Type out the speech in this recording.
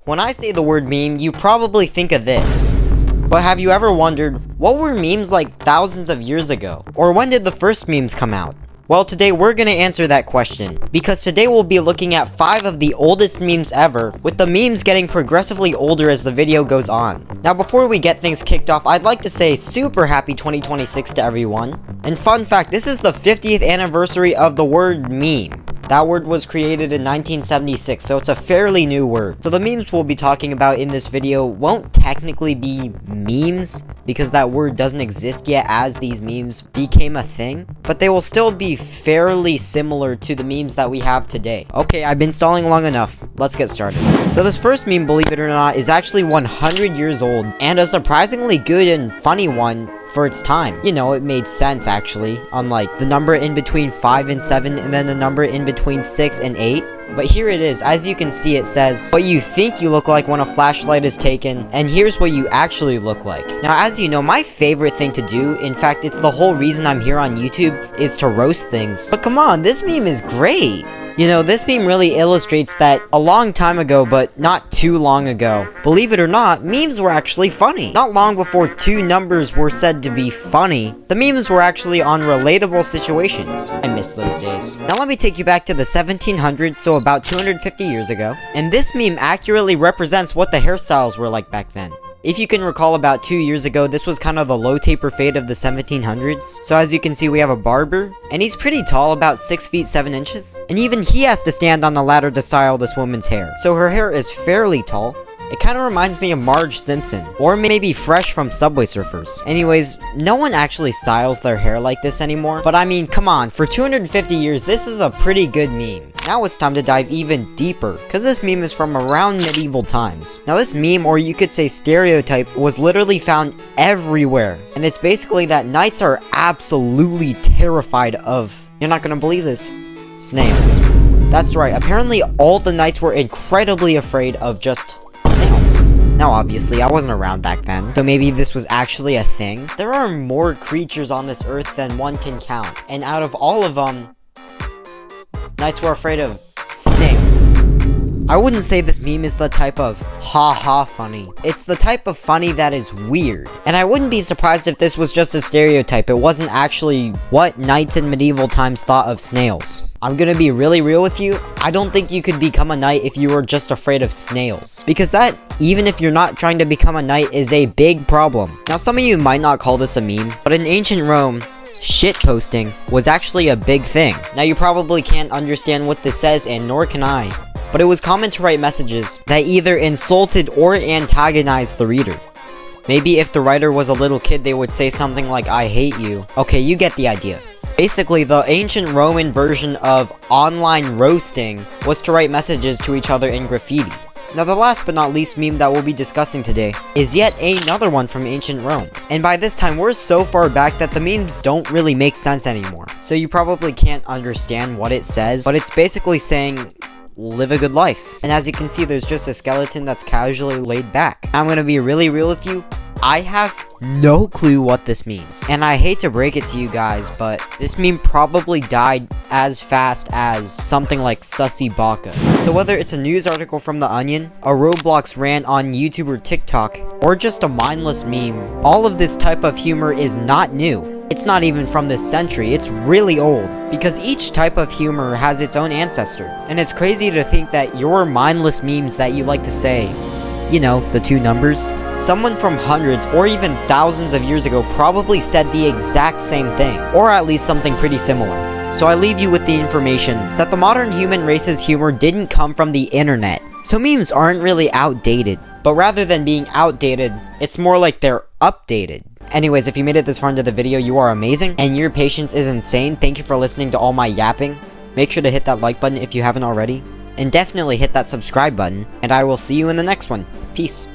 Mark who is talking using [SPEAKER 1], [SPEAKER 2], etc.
[SPEAKER 1] When I say the word meme, you probably think of this. But have you ever wondered, what were memes like thousands of years ago? Or when did the first memes come out? Well, today we're gonna answer that question, because today we'll be looking at 5 of the oldest memes ever, with the memes getting progressively older as the video goes on. Now before we get things kicked off, I'd like to say super happy 2026 to everyone. And fun fact, this is the 50th anniversary of the word meme. That word was created in 1976, so it's a fairly new word. So the memes we'll be talking about in this video won't technically be memes, because that word doesn't exist yet as these memes became a thing, but they will still be fairly similar to the memes that we have today. Okay, I've been stalling long enough. Let's get started. So this first meme, believe it or not, is actually 100 years old, and a surprisingly good and funny one for its time. You know, it made sense actually, unlike the number in between 5 and 7 and then the number in between 6 and 8. But here it is. As you can see, it says what you think you look like when a flashlight is taken, and here's what you actually look like. Now, as you know, my favorite thing to do, in fact, it's the whole reason I'm here on YouTube, is to roast things. But come on, this meme is great. You know, this meme really illustrates that a long time ago, but not too long ago, believe it or not, memes were actually funny. Not long before 2 numbers were said to be funny, the memes were actually on relatable situations. I miss those days. Now let me take you back to the 1700s, so about 250 years ago, and this meme accurately represents what the hairstyles were like back then. If you can recall, about 2 years ago, this was kind of the low taper fade of the 1700s. So as you can see, we have a barber, and he's pretty tall, about 6 feet 7 inches. And even he has to stand on the ladder to style this woman's hair. So her hair is fairly tall. It kind of reminds me of Marge Simpson, or maybe Fresh from Subway Surfers. Anyways, no one actually styles their hair like this anymore, but I mean, come on, for 250 years, this is a pretty good meme. Now it's time to dive even deeper, because this meme is from around medieval times. Now this meme, or you could say stereotype, was literally found everywhere, and it's basically that knights are absolutely terrified of, you're not gonna believe this, snails. That's right, apparently all the knights were incredibly afraid of just snails. Now obviously, I wasn't around back then, so maybe this was actually a thing. There are more creatures on this earth than one can count, and out of all of them, knights were afraid of snails. I wouldn't say this meme is the type of ha-ha funny. It's the type of funny that is weird. And I wouldn't be surprised if this was just a stereotype. It wasn't actually what knights in medieval times thought of snails. I'm gonna be really real with you. I don't think you could become a knight if you were just afraid of snails. Because that, even if you're not trying to become a knight, is a big problem. Now some of you might not call this a meme, but in ancient Rome, shitposting was actually a big thing. Now you probably can't understand what this says, and nor can I, but it was common to write messages that either insulted or antagonized the reader. Maybe if the writer was a little kid, they would say something like, "I hate you." Okay, you get the idea. Basically, the ancient Roman version of online roasting was to write messages to each other in graffiti. Now the last but not least meme that we'll be discussing today is yet another one from ancient Rome. And by this time, we're so far back that the memes don't really make sense anymore. So you probably can't understand what it says, but it's basically saying, live a good life. And as you can see, there's just a skeleton that's casually laid back. I'm gonna be really real with you. I have no clue what this means, and I hate to break it to you guys, but this meme probably died as fast as something like Sussy Baka. So whether it's a news article from The Onion, a Roblox rant on YouTube or TikTok, or just a mindless meme, all of this type of humor is not new. It's not even from this century, it's really old, because each type of humor has its own ancestor. And it's crazy to think that your mindless memes that you like to say, you know, the 2 numbers, someone from hundreds or even thousands of years ago probably said the exact same thing, or at least something pretty similar. So I leave you with the information that the modern human race's humor didn't come from the internet. So memes aren't really outdated, but rather than being outdated, it's more like they're updated. Anyways, if you made it this far into the video, you are amazing, and your patience is insane. Thank you for listening to all my yapping. Make sure to hit that like button if you haven't already, and definitely hit that subscribe button, and I will see you in the next one. Peace.